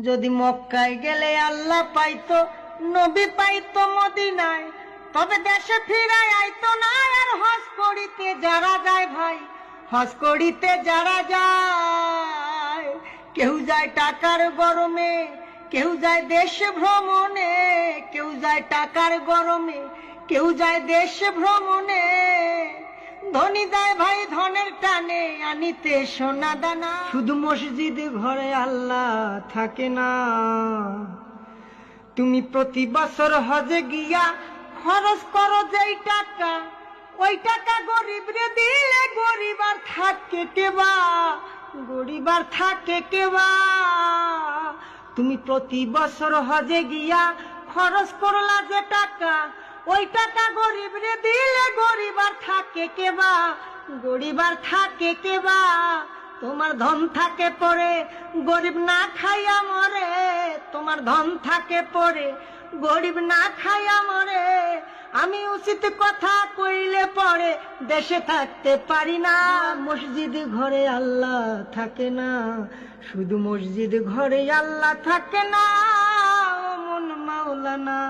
যদি মক্কায় গেলে আল্লাহ পাইতো, নবী পাইতো মদিনায়, তবে দেশে ফিরায় আইতো না। আর হজ করিতে যারা যায় ভাই, হজ করিতে যারা যায়, কেউ যায় টাকার গরমে, কেউ যায় দেশ ভ্রমণে, কেউ যায় টাকার গরমে, কেউ যায় দেশ ভ্রমণে। ধনী যায় ভাই ধনের টানে আনিতে সোনা দানা। শুধু মসজিদে ঘরে আল্লাহ থাকে না। তুমি প্রতি বছর হজে গিয়া খরচ করো যেই টাকা, ওই টাকা গরিব রে দিলে গরিব আর থাকে কেবা, গরিব আর থাকে কেবা। তুমি প্রতি বছর হজে গিয়া খরচ করলা যে টাকা, ওই টাকা গরিব রে দিলে গরিব আর থাকে কেবা, গরিব আর থাকে কেবা। তোমার ধন থাকে পরে গরিব না খাইয়া মরে, তোমার ধন থাকে পরে গরিব না খাইয়া মরে। আমি উচিত কথা কইলে পরে দেশে থাকতে পারি না। মসজিদ ঘরে আল্লাহ থাকে না, শুধু মসজিদ ঘরে আল্লাহ থাকে না। ও মন মাওলানা।